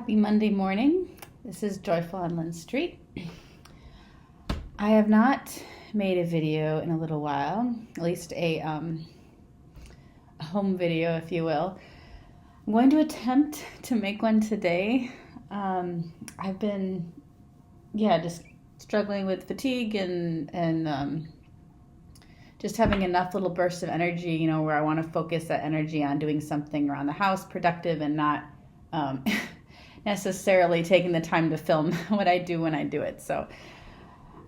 Happy Monday morning. This is Joyful on Lynn Street. I have not made a video in a little while, at least a home video, if you will. I'm going to attempt to make one today. I've been, just struggling with fatigue and just having enough little bursts of energy, where I want to focus that energy on doing something around the house, productive, and not necessarily taking the time to film what I do when I do it. So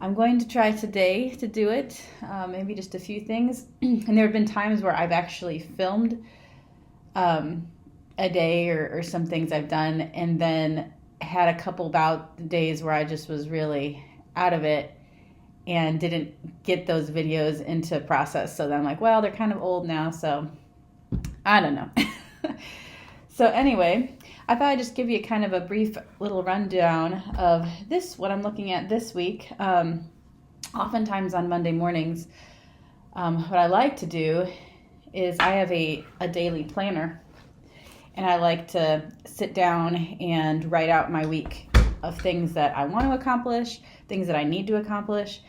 I'm going to try today to do it, maybe just a few things. And there have been times where I've actually filmed a day or some things I've done, and then had a couple days where I just was really out of it and didn't get those videos into process. So then I'm like, well, they're kind of old now, so I don't know. So anyway, I thought I'd just give you kind of a brief little rundown of what I'm looking at this week. Oftentimes on Monday mornings, what I like to do is I have a daily planner, and I like to sit down and write out my week of things that I want to accomplish, things that I need to accomplish,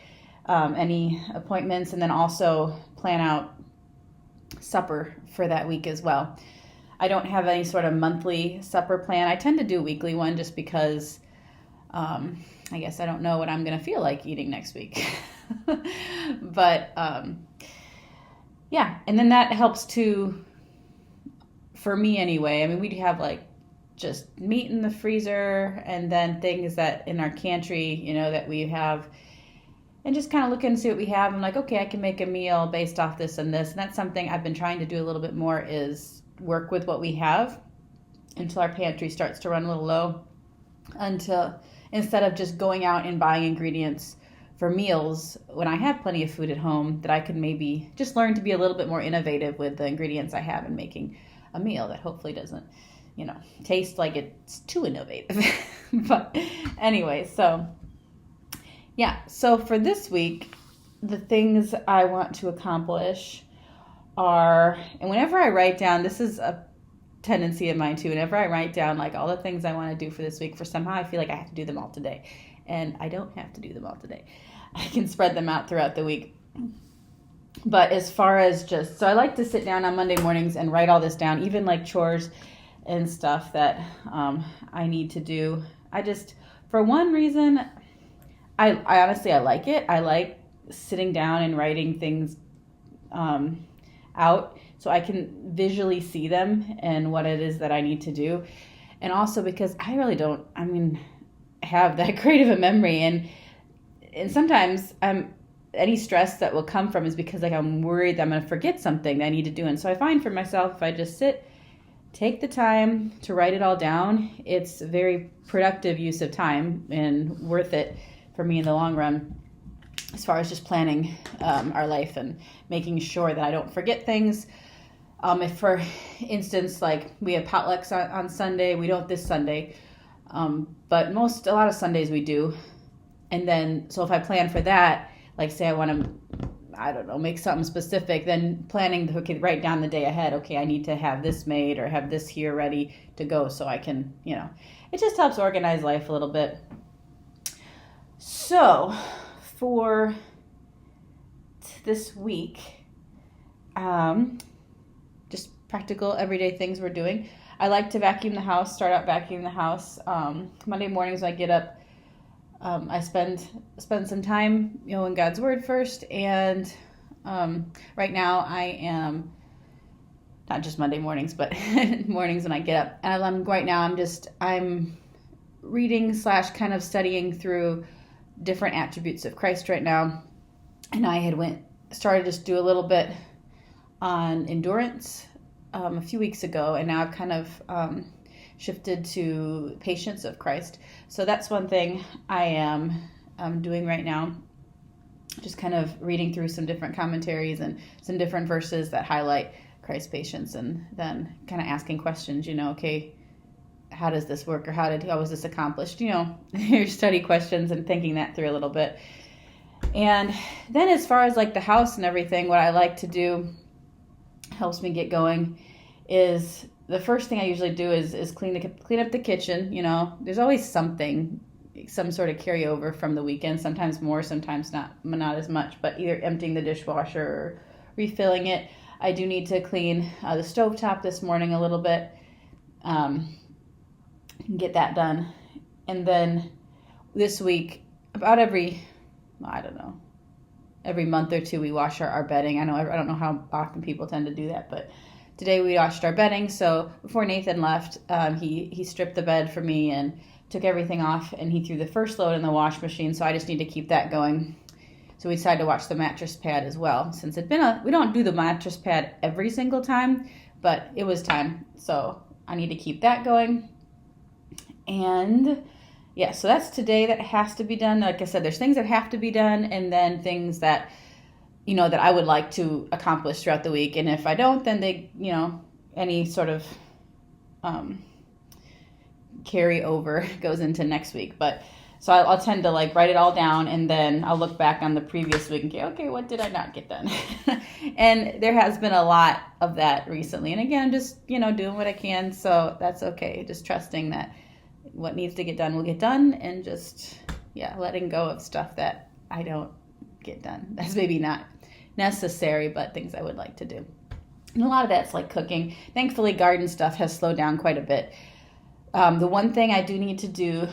any appointments, and then also plan out supper for that week as well. I don't have any sort of monthly supper plan. I tend to do a weekly one just because I guess I don't know what I'm going to feel like eating next week. But and then that helps for me anyway. I mean, we have like just meat in the freezer and then things that in our pantry, that we have, and just kind of look and see what we have. I'm like, okay, I can make a meal based off this and this. And that's something I've been trying to do a little bit more, is work with what we have until our pantry starts to run a little low, instead of just going out and buying ingredients for meals when I have plenty of food at home, that I could maybe just learn to be a little bit more innovative with the ingredients I have in making a meal that hopefully doesn't, taste like it's too innovative. But anyway, so for this week, the things I want to accomplish are, and whenever I write down, this is a tendency of mine too, whenever I write down like all the things I want to do for this week, for somehow I feel like I have to do them all today. And I don't have to do them all today. I can spread them out throughout the week. But as far as so I like to sit down on Monday mornings and write all this down, even like chores and stuff that I need to do. For one reason, I honestly, I like it. I like sitting down and writing things out so I can visually see them and what it is that I need to do. And also because I really don't, have that great of a memory, and sometimes any stress that will come from is because I'm worried that I'm going to forget something that I need to do. And so I find for myself, if I just take the time to write it all down, it's a very productive use of time and worth it for me in the long run, as far as just planning our life and making sure that I don't forget things. If, for instance, like we have potlucks on Sunday, we don't this Sunday, but a lot of Sundays we do. And then, so if I plan for that, like say I want to, make something specific, then planning write down the day ahead. Okay, I need to have this made or have this here ready to go, so I can, it just helps organize life a little bit. So for this week, just practical everyday things we're doing. I like to start out vacuuming the house. Monday mornings when I get up, I spend some time, in God's Word first. And right now I am, not just Monday mornings, but mornings when I get up. And I'm reading / kind of studying through different attributes of Christ right now. And I had started to do a little bit on endurance a few weeks ago, and now I've kind of shifted to patience of Christ. So that's one thing I am doing right now, just kind of reading through some different commentaries and some different verses that highlight Christ's patience, and then kind of asking questions, okay, how does this work, or how was this accomplished? Your study questions, and thinking that through a little bit. And then as far as like the house and everything, what I like to do helps me get going is the first thing I usually do is clean up the kitchen. You know, there's always something, some sort of carryover from the weekend. Sometimes more, sometimes not as much. But either emptying the dishwasher or refilling it. I do need to clean the stovetop this morning a little bit. Get that done, and then this week, about every month or two, we wash our bedding. I don't know how often people tend to do that, but today we washed our bedding. So before Nathan left, he stripped the bed for me and took everything off, and he threw the first load in the wash machine. So I just need to keep that going. So we decided to wash the mattress pad as well, since we don't do the mattress pad every single time, but it was time. So I need to keep that going. And yeah, so that's today that has to be done. Like I said, there's things that have to be done, and then things that, that I would like to accomplish throughout the week. And if I don't, then they, any sort of carry over goes into next week. But so I'll tend to write it all down, and then I'll look back on the previous week and go, okay, what did I not get done? And there has been a lot of that recently. And again, just, doing what I can. So that's okay. Just trusting that what needs to get done will get done, and just, letting go of stuff that I don't get done. That's maybe not necessary, but things I would like to do. And a lot of that's like cooking. Thankfully, garden stuff has slowed down quite a bit. The one thing I do need to do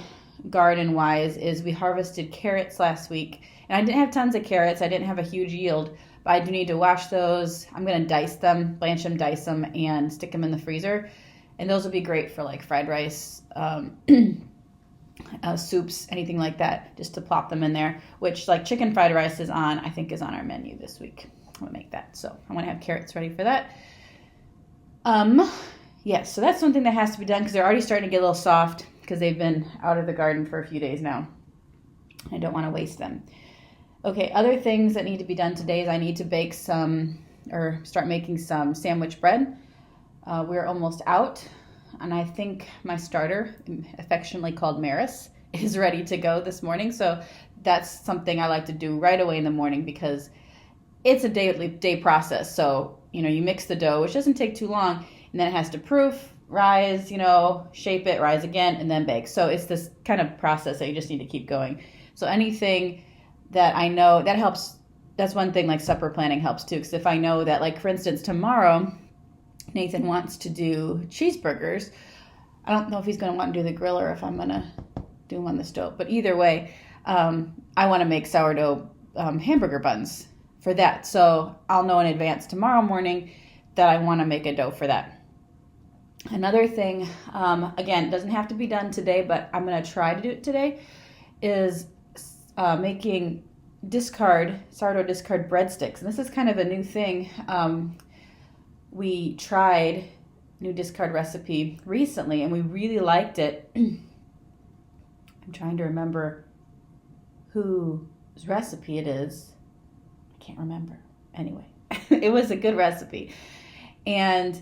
garden-wise is we harvested carrots last week, and I didn't have tons of carrots. I didn't have a huge yield, but I do need to wash those. I'm going to blanch them, dice them, and stick them in the freezer. And those will be great for fried rice, soups, anything like that, just to plop them in there, which chicken fried rice is on our menu this week. I'm going to make that. So I want to have carrots ready for that. So that's something that has to be done because they're already starting to get a little soft because they've been out of the garden for a few days now. I don't want to waste them. Okay, other things that need to be done today is I need to start making some sandwich bread. We're almost out, and I think my starter, affectionately called Maris, is ready to go this morning. So that's something I like to do right away in the morning because it's a day process. So, you mix the dough, which doesn't take too long, and then it has to proof, rise, shape it, rise again, and then bake. So it's this kind of process that you just need to keep going. So anything that I know, that helps. That's one thing, supper planning helps too. Because if I know that, for instance, tomorrow, Nathan wants to do cheeseburgers. I don't know if he's going to want to do the grill or if I'm going to do them on the stove. But either way, I want to make sourdough hamburger buns for that. So I'll know in advance tomorrow morning that I want to make a dough for that. Another thing, again, doesn't have to be done today, but I'm going to try to do it today, is making sourdough discard breadsticks. And this is kind of a new thing. We tried new discard recipe recently, and we really liked it. I'm trying to remember whose recipe it is. I can't remember. Anyway, it was a good recipe. And,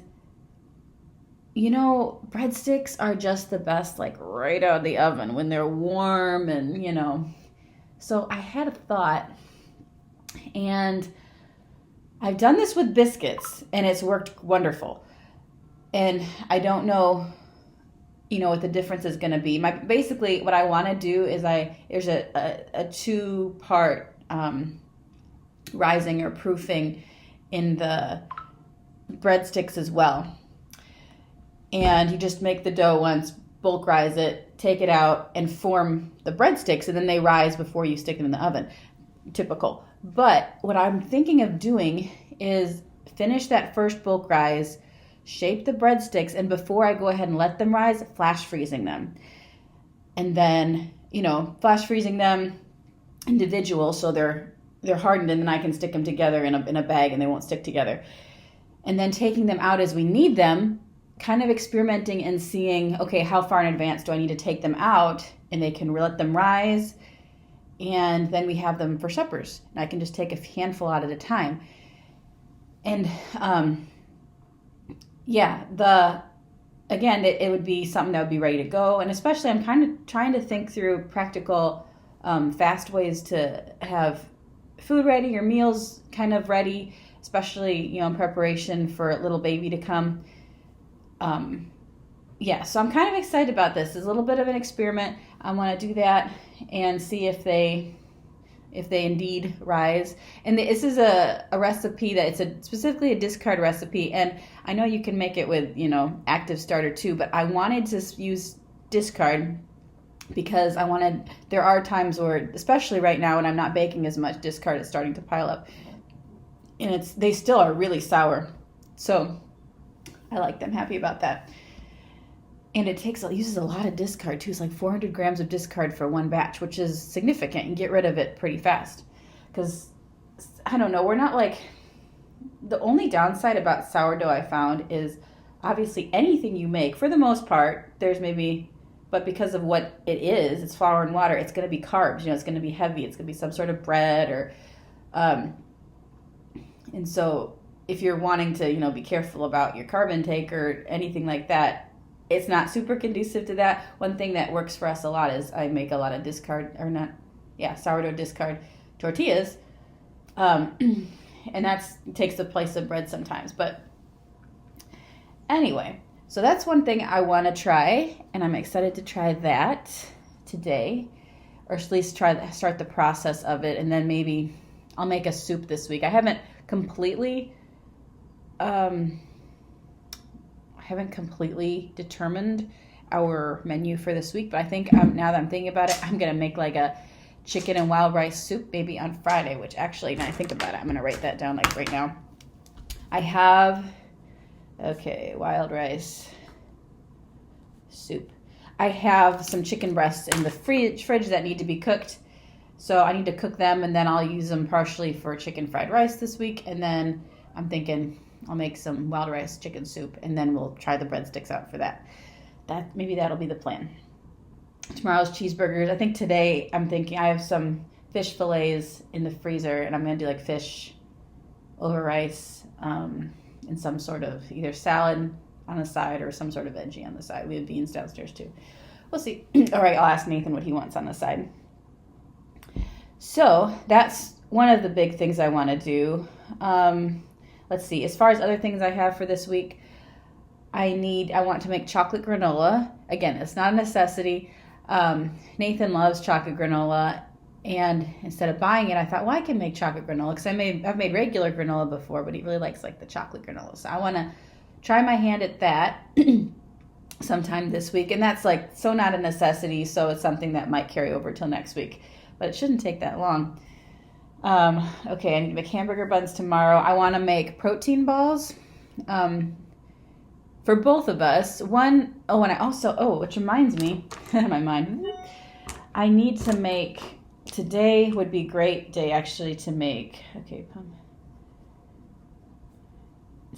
breadsticks are just the best, right out of the oven when they're warm and, So I had a thought, and I've done this with biscuits, and it's worked wonderful. And I don't know, what the difference is going to be. Basically, what I want to do is there's a two-part rising or proofing in the breadsticks as well. And you just make the dough once, bulk rise it, take it out, and form the breadsticks, and then they rise before you stick them in the oven. Typical. But what I'm thinking of doing is finish that first bulk rise, shape the breadsticks, and before I go ahead and let them rise, flash freezing them. And then, flash freezing them individual so they're hardened, and then I can stick them together in a bag and they won't stick together. And then taking them out as we need them, kind of experimenting and seeing, okay, how far in advance do I need to take them out, and they can let them rise. And then we have them for suppers. And I can just take a handful out at a time. And it would be something that would be ready to go. And especially I'm kind of trying to think through practical, fast ways to have food ready or meals kind of ready, especially, in preparation for a little baby to come. Yeah, so I'm kind of excited about this. It's a little bit of an experiment. I want to do that and see if they indeed rise. And this is a recipe that specifically a discard recipe. And I know you can make it with, active starter too, but I wanted to use discard because there are times where, especially right now when I'm not baking as much, discard is starting to pile up. And they still are really sour. So I like them, happy about that. And it uses a lot of discard too. It's like 400 grams of discard for one batch, which is significant. You get rid of it pretty fast. Because, I don't know, we're not like, the only downside about sourdough I found is obviously anything you make, for the most part, but because of what it is, it's flour and water, it's going to be carbs. It's going to be heavy. It's going to be some sort of bread and so if you're wanting to, be careful about your carb intake or anything like that, it's not super conducive to that. One thing that works for us a lot is I make a lot of sourdough discard tortillas. And that takes the place of bread sometimes. But anyway, so that's one thing I want to try, and I'm excited to try that today, or at least start the process of it, and then maybe I'll make a soup this week. I haven't completely determined our menu for this week, but I think now that I'm thinking about it, I'm going to make like a chicken and wild rice soup maybe on Friday, which actually, now I think about it, I'm going to write that down like right now. I have, wild rice soup. I have some chicken breasts in the fridge that need to be cooked. So I need to cook them, and then I'll use them partially for chicken fried rice this week. And then I'm thinking I'll make some wild rice chicken soup, and then we'll try the breadsticks out for that. Maybe that'll be the plan. Tomorrow's cheeseburgers. I think today I'm thinking I have some fish fillets in the freezer, and I'm going to do like fish over rice and some sort of either salad on the side or some sort of veggie on the side. We have beans downstairs too. We'll see. All right, I'll ask Nathan what he wants on the side. So that's one of the big things I want to do. Let's see. As far as other things I have for this week, I want to make chocolate granola. Again, it's not a necessity. Nathan loves chocolate granola, and instead of buying it, I thought, well, I can make chocolate granola because I've made regular granola before, but he really likes like the chocolate granola. So I want to try my hand at that sometime this week, and that's like so not a necessity. So it's something that might carry over till next week, but it shouldn't take that long. I need to make hamburger buns tomorrow. I want to make protein balls for both of us. Which reminds me, my mind, I need to make, today would be a great day actually to make,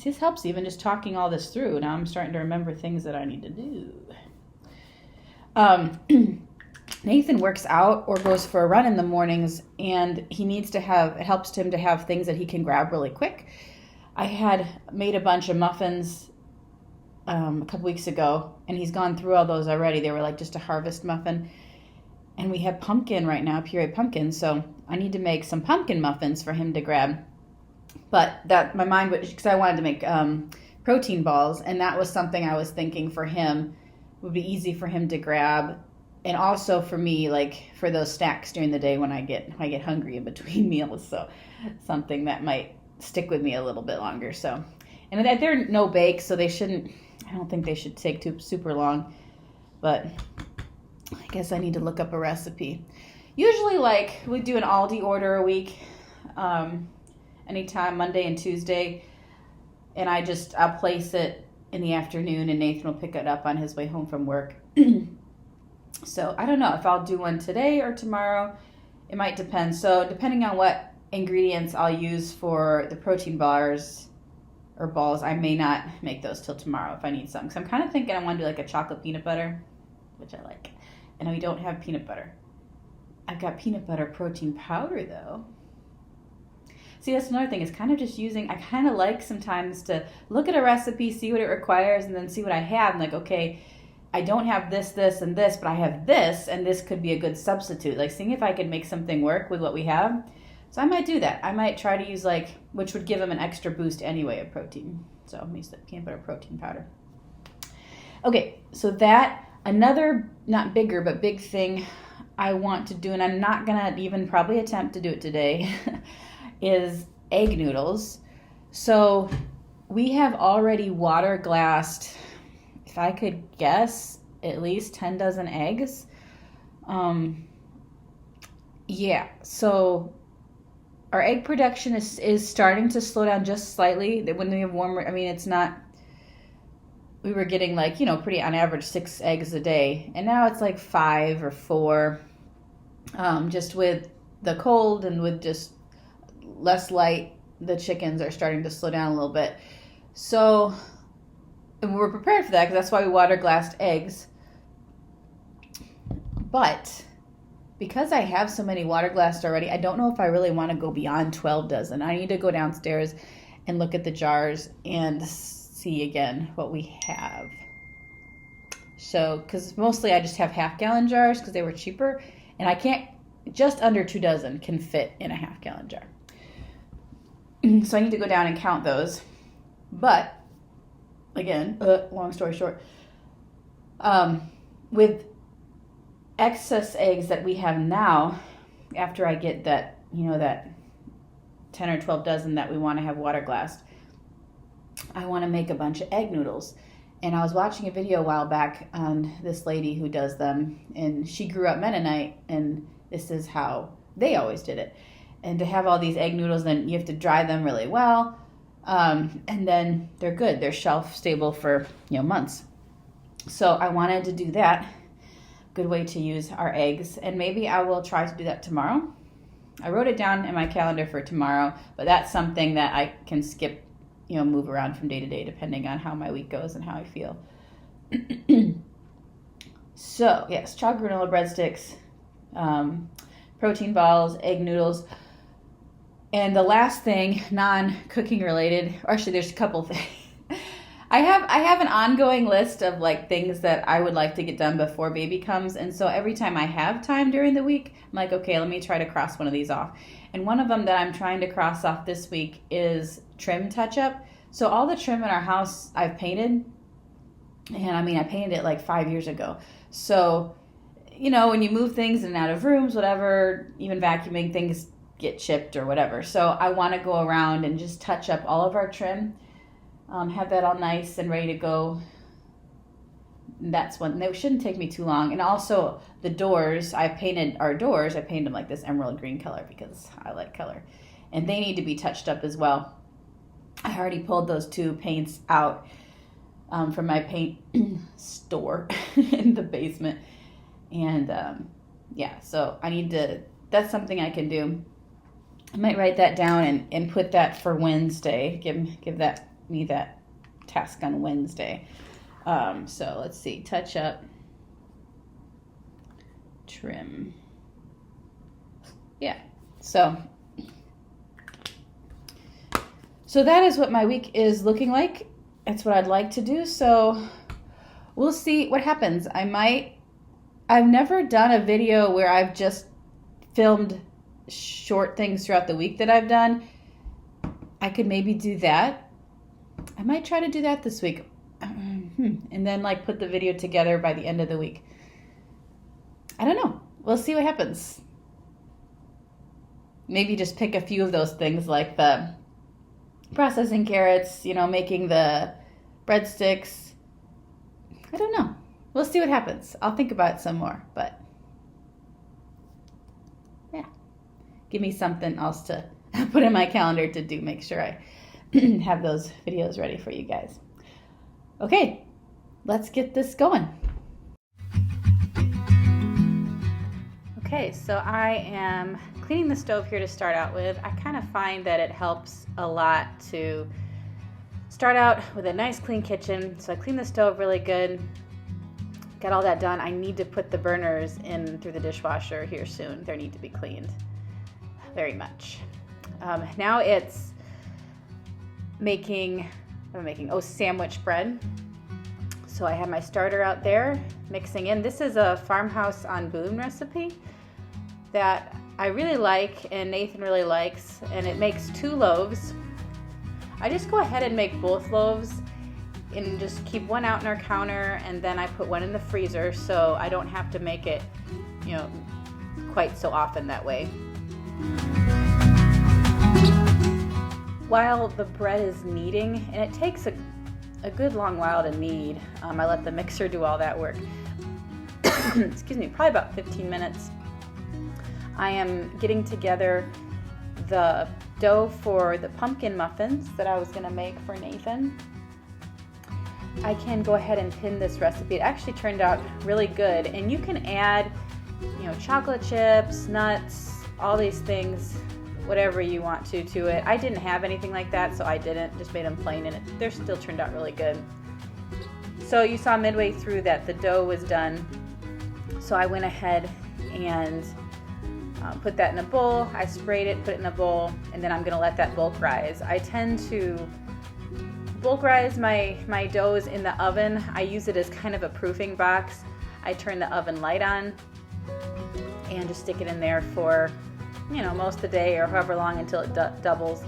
this helps even just talking all this through. Now I'm starting to remember things that I need to do. Nathan works out or goes for a run in the mornings, and it helps him to have things that he can grab really quick. I had made a bunch of muffins a couple weeks ago, and he's gone through all those already. They were like just a harvest muffin, and we have pumpkin right now, pureed pumpkin, so I need to make some pumpkin muffins for him to grab. But that my mind would, because I wanted to make protein balls, and that was something I was thinking for him would be easy for him to grab. And also for me, like for those snacks during the day when I get hungry in between meals. So something that might stick with me a little bit longer. So, and they're no bake, so I don't think they should take super long. But I guess I need to look up a recipe. Usually like we do an Aldi order a week, anytime, Monday and Tuesday. And I'll place it in the afternoon, and Nathan will pick it up on his way home from work. So I don't know if I'll do one today or tomorrow. It might depend. So depending on what ingredients I'll use for the protein bars or balls, I may not make those till tomorrow if I need some. So I'm kind of thinking I want to do like a chocolate peanut butter, which I like. And we don't have peanut butter. I've got peanut butter protein powder though. See, that's another thing, is kind of just I kind of like sometimes to look at a recipe, see what it requires, and then see what I have. I'm like, okay, I don't have this, this, and this, but I have this, and this could be a good substitute. Like seeing if I could make something work with what we have. So I might do that. I might try to use which would give them an extra boost anyway of protein. So I'm use the peanut butter protein powder. Okay, so that, another, not bigger, but big thing I want to do, and I'm not going to even probably attempt to do it today, is egg noodles. So we have already water glassed, if I could guess, at least 10 dozen eggs. Yeah, so our egg production is starting to slow down just slightly. When we have warmer, I mean, it's not, we were getting like, pretty on average 6 eggs a day. And now it's like 5 or 4, just with the cold and with just less light, the chickens are starting to slow down a little bit. So, and we were prepared for that because that's why we water glassed eggs. But because I have so many water glassed already, I don't know if I really want to go beyond 12 dozen. I need to go downstairs and look at the jars and see again what we have. So, because mostly I just have half-gallon jars because they were cheaper, and I can't, just under 2 dozen can fit in a half-gallon jar. So I need to go down and count those. But, again, long story short, with excess eggs that we have now, after I get that, that 10 or 12 dozen that we want to have water glassed, I want to make a bunch of egg noodles. And I was watching a video a while back on this lady who does them, and she grew up Mennonite, and this is how they always did it. And to have all these egg noodles, then you have to dry them really well, and then they're good. They're shelf stable for months. So I wanted to do that. Good way to use our eggs, and maybe I will try to do that tomorrow. I wrote it down in my calendar for tomorrow, but that's something that I can skip, move around from day to day depending on how my week goes and how I feel. So yes, chocolate granola breadsticks, protein balls, egg noodles, and the last thing, non-cooking related, or actually there's a couple things. I have an ongoing list of like things that I would like to get done before baby comes, and so every time I have time during the week, I'm like, okay, let me try to cross one of these off. And one of them that I'm trying to cross off this week is trim touch-up. So all the trim in our house I've painted, and I painted it like 5 years ago. So, when you move things in and out of rooms, whatever, even vacuuming, things get chipped or whatever. So I want to go around and just touch up all of our trim. Have that all nice and ready to go. That's one. They shouldn't take me too long. And also the doors, I painted them like this emerald green color because I like color. And they need to be touched up as well. I already pulled those 2 paints out from my paint store in the basement. And so I need to, that's something I can do. I might write that down and put that for Wednesday. Give me that task on Wednesday. So let's see, touch up, trim. Yeah, so that is what my week is looking like. That's what I'd like to do. So we'll see what happens. I've never done a video where I've just filmed short things throughout the week that I've done. I could maybe do that. I might try to do that this week. And then put the video together by the end of the week. I don't know. We'll see what happens. Maybe just pick a few of those things like the processing carrots, making the breadsticks. I don't know. We'll see what happens. I'll think about it some more, but yeah. Give me something else to put in my calendar to do. Make sure I have those videos ready for you guys. Okay, let's get this going. Okay, so I am cleaning the stove here to start out with. I kind of find that it helps a lot to start out with a nice clean kitchen. So I clean the stove really good. Got all that done. I need to put the burners in through the dishwasher here soon. They need to be cleaned very much. Now it's making sandwich bread. So I have my starter out there mixing in. This is a Farmhouse on Boone recipe that I really like and Nathan really likes, and it makes 2 loaves. I just go ahead and make both loaves, and just keep one out on our counter, and then I put one in the freezer so I don't have to make it, quite so often that way. While the bread is kneading, and it takes a good long while to knead, I let the mixer do all that work. Excuse me, probably about 15 minutes. I am getting together the dough for the pumpkin muffins that I was going to make for Nathan. I can go ahead and pin this recipe. It actually turned out really good, and you can add, chocolate chips, nuts, all these things, whatever you want to it. I didn't have anything like that, so I didn't, just made them plain, and they still turned out really good. So you saw midway through that the dough was done, so I went ahead and put that in a bowl. I sprayed it, put it in a bowl, and then I'm gonna let that bulk rise. I tend to bulk rise my doughs in the oven. I use it as kind of a proofing box. I turn the oven light on and just stick it in there for most of the day or however long until it doubles.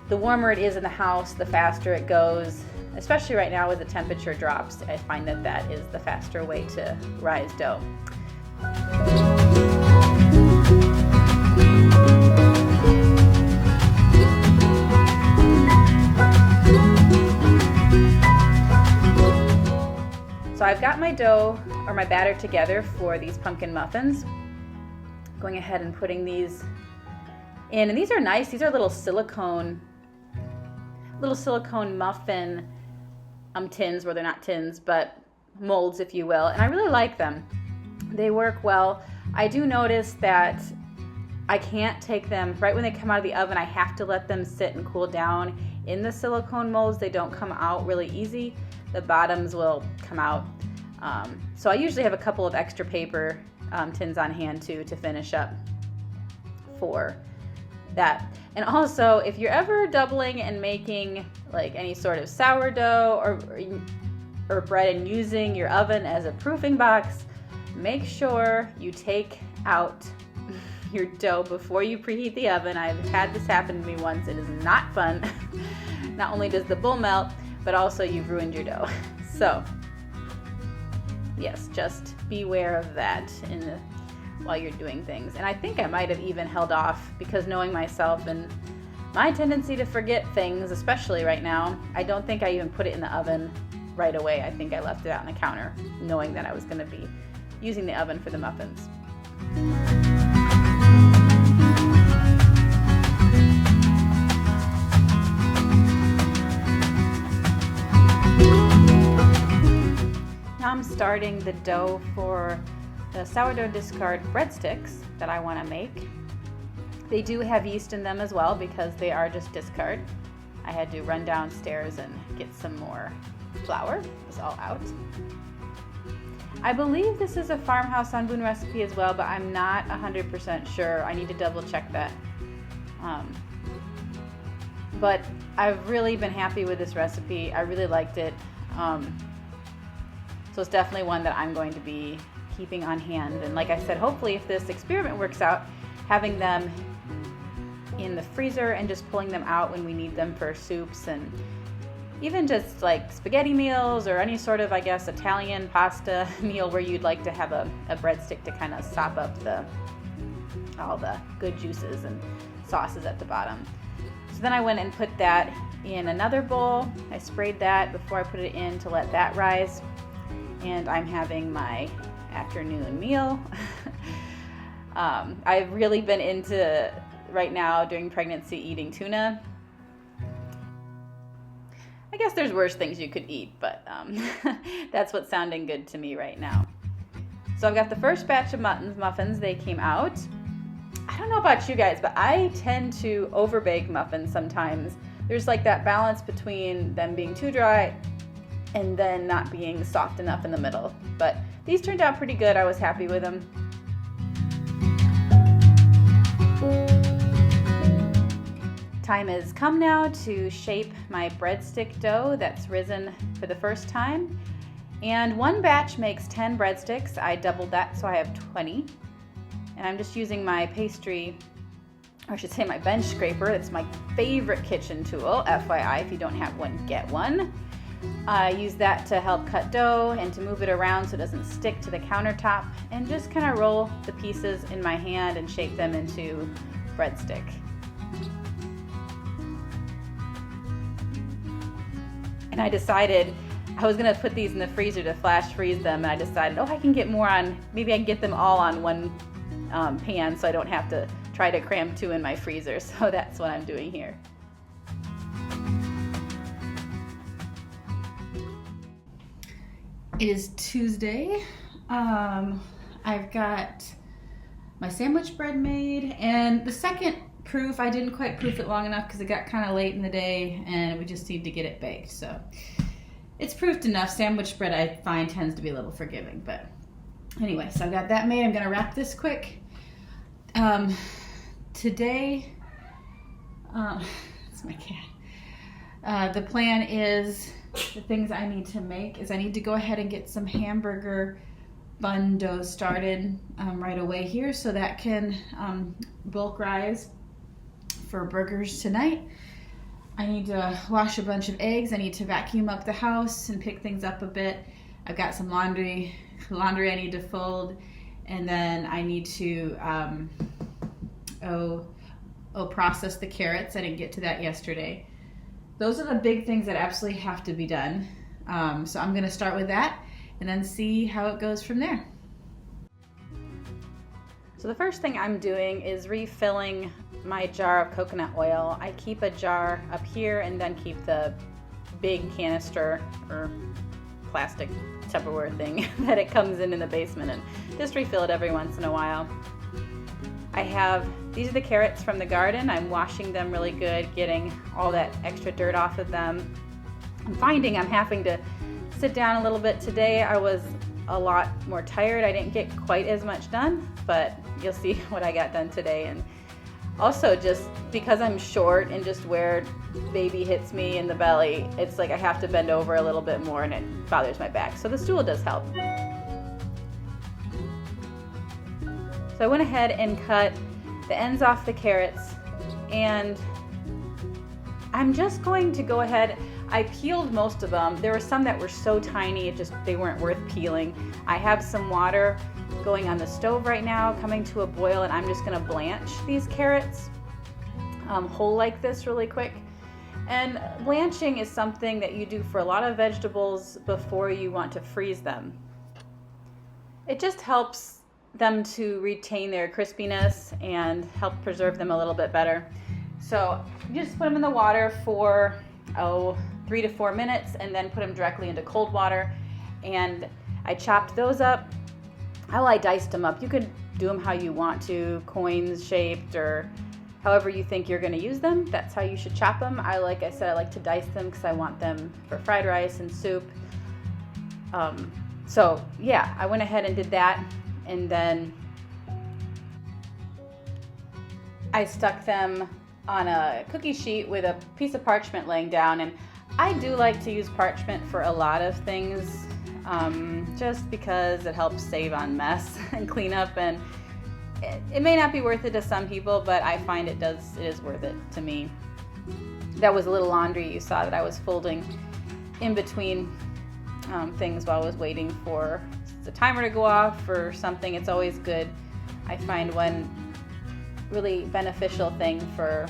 The warmer it is in the house, the faster it goes, especially right now with the temperature drops. I find that is the faster way to rise dough. So I've got my dough or my batter together for these pumpkin muffins. Going ahead and putting these in, and these are nice. These are little silicone muffin tins, where they're not tins, but molds, if you will, and I really like them. They work well. I do notice that I can't take them right when they come out of the oven. I have to let them sit and cool down in the silicone molds. They don't come out really easy. The bottoms will come out. So I usually have a couple of extra paper tins on hand too to finish up for that. And also, if you're ever doubling and making like any sort of sourdough or bread and using your oven as a proofing box, make sure you take out your dough before you preheat the oven. I've had this happen to me once. It is not fun. Not only does the bowl melt, but also you've ruined your dough. So yes, just beware of that while you're doing things. And I think I might have even held off, because knowing myself and my tendency to forget things, especially right now, I don't think I even put it in the oven right away. I think I left it out on the counter, knowing that I was going to be using the oven for the muffins. Now I'm starting the dough for the sourdough discard breadsticks that I want to make. They do have yeast in them as well, because they are just discard. I had to run downstairs and get some more flour. It's all out. I believe this is a Farmhouse on Boone recipe as well, but I'm not 100% sure. I need to double check that. But I've really been happy with this recipe. I really liked it. So it's definitely one that I'm going to be keeping on hand. And like I said, hopefully if this experiment works out, having them in the freezer and just pulling them out when we need them for soups, and even just like spaghetti meals or any sort of, I guess, Italian pasta meal where you'd like to have a breadstick to kind of sop up all the good juices and sauces at the bottom. So then I went and put that in another bowl. I sprayed that before I put it in to let that rise. And I'm having my afternoon meal. I've really been into, right now during pregnancy, eating tuna. I guess there's worse things you could eat, but that's what's sounding good to me right now. So I've got the first batch of muffins. They came out. I don't know about you guys, but I tend to overbake muffins sometimes. There's like that balance between them being too dry and then not being soft enough in the middle. But these turned out pretty good. I was happy with them. Time has come now to shape my breadstick dough that's risen for the first time. And one batch makes 10 breadsticks. I doubled that, so I have 20. And I'm just using my pastry, or I should say my bench scraper. It's my favorite kitchen tool, FYI. If you don't have one, get one. I use that to help cut dough and to move it around so it doesn't stick to the countertop, and just kind of roll the pieces in my hand and shape them into breadstick. And I decided I was gonna put these in the freezer to flash freeze them, and I decided, I can get more on, maybe I can get them all on one pan so I don't have to try to cram 2 in my freezer. So that's what I'm doing here. It is Tuesday. I've got my sandwich bread made, and the second proof, I didn't quite proof it long enough because it got kind of late in the day and we just need to get it baked. So it's proofed enough. Sandwich bread I find tends to be a little forgiving, but anyway, so I got that made. I'm gonna wrap this quick. Today, it's my cat. The plan is, the things I need to make is I need to go ahead and get some hamburger bun dough started right away here so that can bulk rise for burgers tonight. I need to wash a bunch of eggs. I need to vacuum up the house and pick things up a bit. I've got some laundry I need to fold, and then I need to process the carrots. I didn't get to that yesterday. Those are the big things that absolutely have to be done. So I'm gonna start with that and then see how it goes from there. So the first thing I'm doing is refilling my jar of coconut oil. I keep a jar up here and then keep the big canister or plastic Tupperware thing that it comes in the basement, and just refill it every once in a while. These are the carrots from the garden. I'm washing them really good, getting all that extra dirt off of them. I'm finding I'm having to sit down a little bit today. I was a lot more tired. I didn't get quite as much done, but you'll see what I got done today. And also, just because I'm short and just where baby hits me in the belly, it's like I have to bend over a little bit more and it bothers my back. So the stool does help. So I went ahead and cut the ends off the carrots, and I'm just going to go ahead. I peeled most of them. There were some that were so tiny, they weren't worth peeling. I have some water going on the stove right now, coming to a boil, and I'm just gonna blanch these carrots whole like this really quick. And blanching is something that you do for a lot of vegetables before you want to freeze them. It just helps them to retain their crispiness and help preserve them a little bit better. So you just put them in the water for 3 to 4 minutes and then put them directly into cold water. And I chopped those up. I diced them up. You could do them how you want to, coins shaped or however you think you're gonna use them. That's how you should chop them. Like I said, I like to dice them because I want them for fried rice and soup. So yeah, I went ahead and did that. And then I stuck them on a cookie sheet with a piece of parchment laying down. And I do like to use parchment for a lot of things, just because it helps save on mess and cleanup. And it may not be worth it to some people, but I find it is worth it to me. That was a little laundry you saw that I was folding in between things while I was waiting for the timer to go off or something. It's always good. I find one really beneficial thing for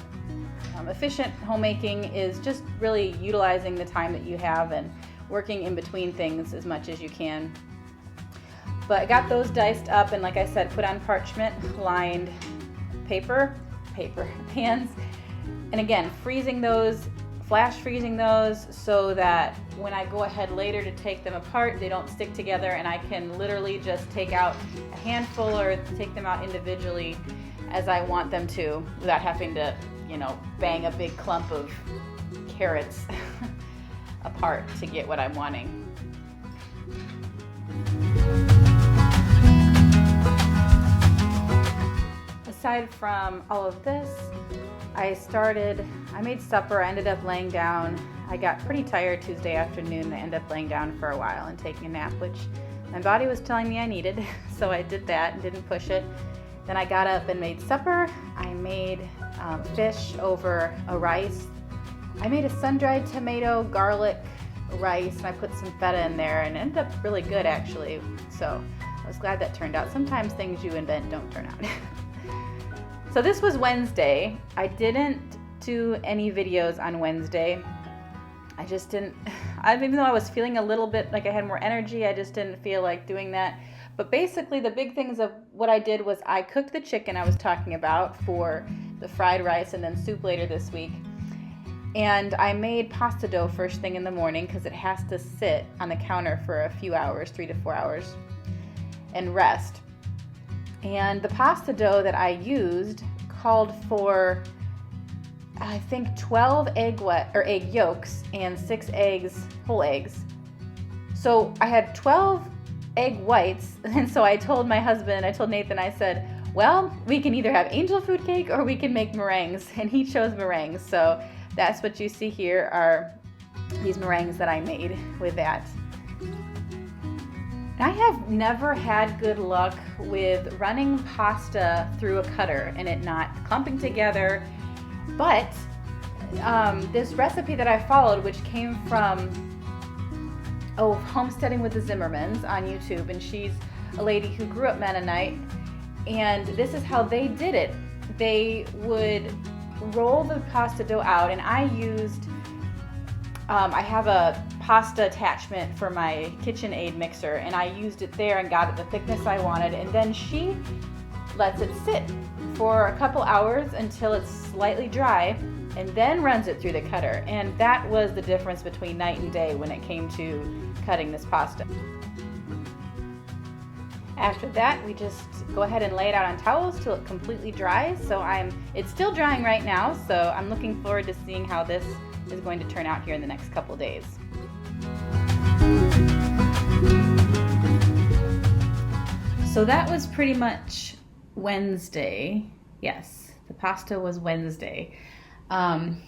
efficient homemaking is just really utilizing the time that you have and working in between things as much as you can. But I got those diced up and, like I said, put on parchment lined paper pans. And again, flash freezing those so that when I go ahead later to take them apart, they don't stick together, and I can literally just take out a handful or take them out individually as I want them to without having to, bang a big clump of carrots apart to get what I'm wanting. Aside from all of this, I made supper. I ended up laying down. I got pretty tired Tuesday afternoon. I ended up laying down for a while and taking a nap, which my body was telling me I needed. So I did that and didn't push it. Then I got up and made supper. I made fish over a rice. I made a sun-dried tomato, garlic, rice, and I put some feta in there, and it ended up really good actually. So I was glad that turned out. Sometimes things you invent don't turn out. So this was Wednesday. I didn't do any videos on Wednesday. I just didn't, even though I was feeling a little bit like I had more energy, I just didn't feel like doing that. But basically the big things of what I did was I cooked the chicken I was talking about for the fried rice and then soup later this week. And I made pasta dough first thing in the morning because it has to sit on the counter for a few hours, 3 to 4 hours, and rest. And the pasta dough that I used called for, I think, 12 egg yolks and 6 eggs, whole eggs. So I had 12 egg whites, and so I told my husband, I told Nathan, I said, well, we can either have angel food cake or we can make meringues, and he chose meringues. So that's what you see here are these meringues that I made with that. I have never had good luck with running pasta through a cutter and it not clumping together, but this recipe that I followed, which came from Homesteading with the Zimmermans on YouTube, and she's a lady who grew up Mennonite, and this is how they did it. They would roll the pasta dough out, and I used I have a pasta attachment for my KitchenAid mixer, and I used it there and got it the thickness I wanted, and then she lets it sit for a couple hours until it's slightly dry, and then runs it through the cutter. And that was the difference between night and day when it came to cutting this pasta. After that, we just go ahead and lay it out on towels till it completely dries. So it's still drying right now, so I'm looking forward to seeing how this is going to turn out here in the next couple days. So that was pretty much Wednesday. Yes, the pasta was Wednesday. Then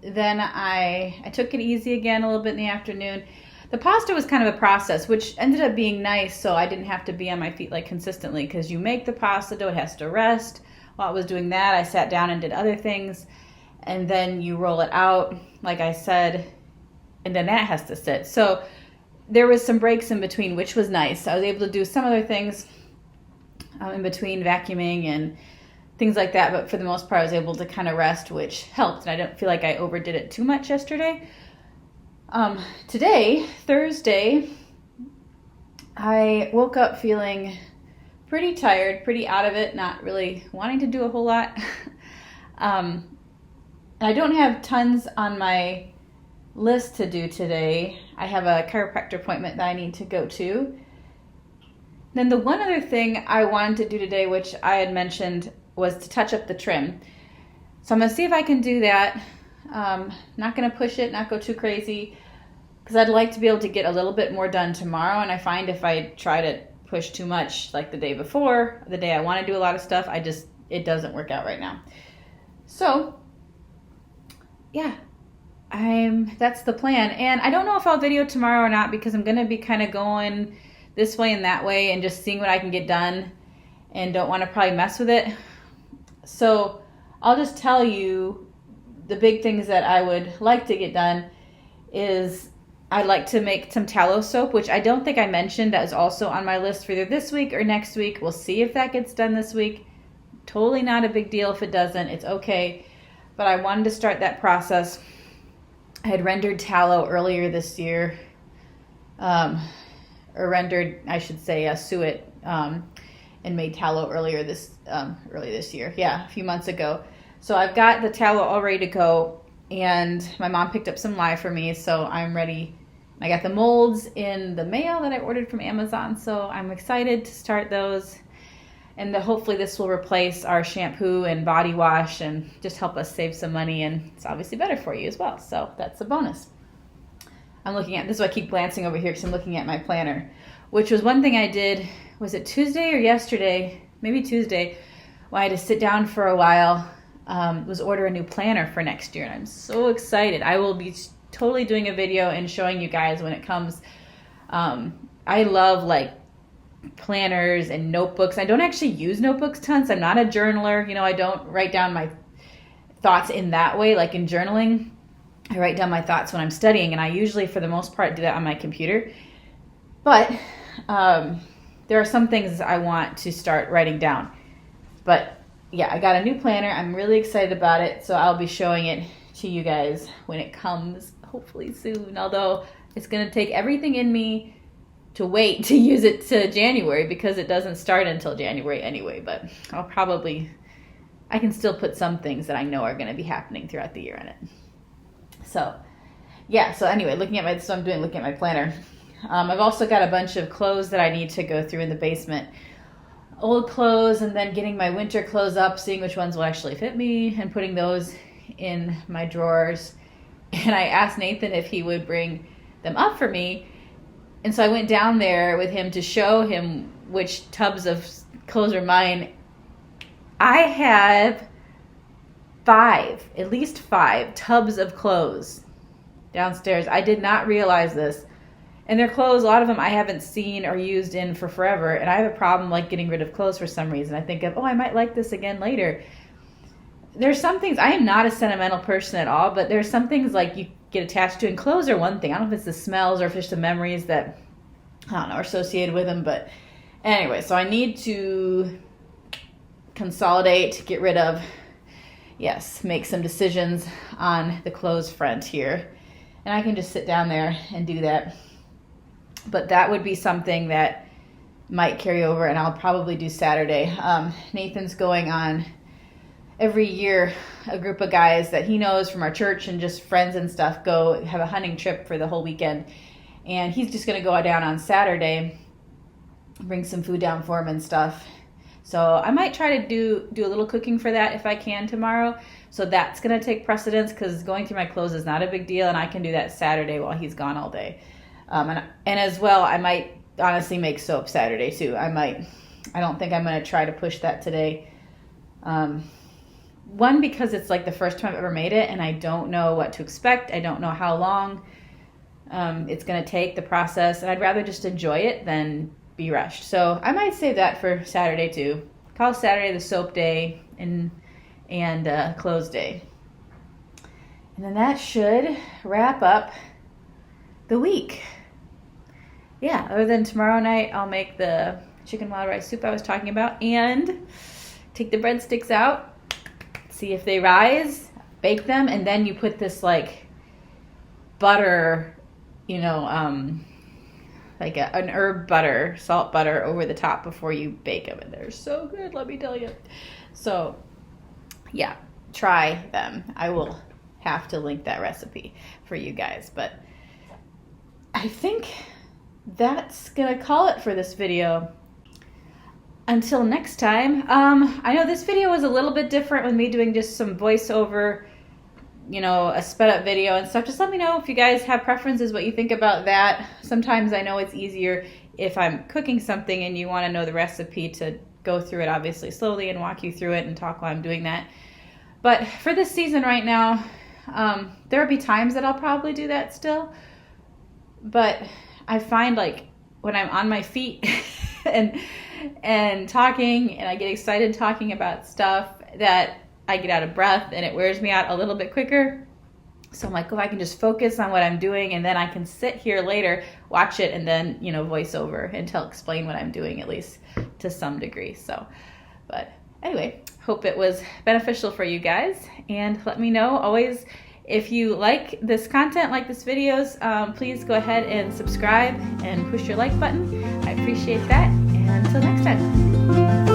I took it easy again a little bit in the afternoon. The pasta was kind of a process, which ended up being nice, so I didn't have to be on my feet like consistently, because you make the pasta dough, it has to rest. While I was doing that, I sat down and did other things, and then you roll it out, like I said, and then that has to sit. So there was some breaks in between, which was nice. I was able to do some other things in between, vacuuming and things like that, but for the most part I was able to kind of rest, which helped, and I don't feel like I overdid it too much yesterday. Today, Thursday, I woke up feeling pretty tired, pretty out of it, not really wanting to do a whole lot. And I don't have tons on my list to do today. I have a chiropractor appointment that I need to go to. Then the one other thing I wanted to do today, which I had mentioned, was to touch up the trim. So I'm going to see if I can do that. Not going to push it, not go too crazy, because I'd like to be able to get a little bit more done tomorrow. And I find if I try to push too much like the day before, the day I want to do a lot of stuff, it doesn't work out right now. So yeah, that's the plan. And I don't know if I'll video tomorrow or not, because I'm going to be kind of going this way and that way and just seeing what I can get done, and don't want to probably mess with it. So I'll just tell you the big things that I would like to get done is I'd like to make some tallow soap, which I don't think I mentioned. That is also on my list for either this week or next week. We'll see if that gets done this week. Totally not a big deal if it doesn't. It's okay. But I wanted to start that process. I had rendered tallow earlier this year. Or rendered, I should say, suet, and made tallow early this year. Yeah, a few months ago. So I've got the tallow all ready to go, and my mom picked up some lye for me, so I'm ready. I got the molds in the mail that I ordered from Amazon, so I'm excited to start those. And hopefully this will replace our shampoo and body wash and just help us save some money, and it's obviously better for you as well, so that's a bonus. I'm looking at, this is why I keep glancing over here, because I'm looking at my planner, which was one thing I did, was it Tuesday or yesterday? Maybe Tuesday, when I had to sit down for a while, was order a new planner for next year, and I'm so excited. I will be totally doing a video and showing you guys when it comes. I love like planners and notebooks. I don't actually use notebooks tons. I'm not a journaler. I don't write down my thoughts in that way, like in journaling. I write down my thoughts when I'm studying, and I usually, for the most part, do that on my computer. But there are some things I want to start writing down. But yeah, I got a new planner. I'm really excited about it, so I'll be showing it to you guys when it comes, hopefully soon. Although it's going to take everything in me to wait to use it to January, because it doesn't start until January anyway. But I can still put some things that I know are going to be happening throughout the year in it. So yeah, so anyway, looking at my planner. I've also got a bunch of clothes that I need to go through in the basement. Old clothes, and then getting my winter clothes up, seeing which ones will actually fit me, and putting those in my drawers. And I asked Nathan if he would bring them up for me. And so I went down there with him to show him which tubs of clothes are mine. I have at least five tubs of clothes downstairs. I did not realize this. And they're clothes, a lot of them I haven't seen or used in for forever. And I have a problem like getting rid of clothes for some reason. I think of, I might like this again later. There's some things, I am not a sentimental person at all, but there's some things like you get attached to. And clothes are one thing. I don't know if it's the smells or if it's the memories that, are associated with them. But anyway, so I need to consolidate, get rid of, make some decisions on the clothes front here. And I can just sit down there and do that. But that would be something that might carry over, and I'll probably do Saturday. Nathan's going on every year. A group of guys that he knows from our church and just friends and stuff go have a hunting trip for the whole weekend. And he's just going to go down on Saturday, bring some food down for him and stuff. So I might try to do a little cooking for that if I can tomorrow. So that's going to take precedence, because going through my clothes is not a big deal, and I can do that Saturday while he's gone all day. And as well, I might honestly make soap Saturday too. I don't think I'm going to try to push that today. One, because it's like the first time I've ever made it, and I don't know what to expect. I don't know how long it's going to take, the process, and I'd rather just enjoy it than be rushed. So I might save that for Saturday too. Call Saturday the soap day and clothes day. And then that should wrap up the week. Yeah, other than tomorrow night, I'll make the chicken wild rice soup I was talking about, and take the breadsticks out, see if they rise, bake them, and then you put this like butter, like an herb butter, salt butter over the top before you bake them, and they're so good, let me tell you. So yeah, try them. I will have to link that recipe for you guys, but I think that's gonna call it for this video. Until next time. I know this video was a little bit different with me doing just some voiceover, a sped up video and stuff. Just let me know if you guys have preferences, what you think about that. Sometimes I know it's easier if I'm cooking something and you want to know the recipe to go through it obviously slowly and walk you through it and talk while I'm doing that. But for this season right now, there will be times that I'll probably do that still. But I find like when I'm on my feet and talking, and I get excited talking about stuff, that I get out of breath and it wears me out a little bit quicker. So I'm like, if I can just focus on what I'm doing, and then I can sit here later, watch it, and then, voice over and explain what I'm doing, at least to some degree. So, but anyway, hope it was beneficial for you guys, and let me know always if you like this content, like this videos, please go ahead and subscribe and push your like button. I appreciate that, and until next time.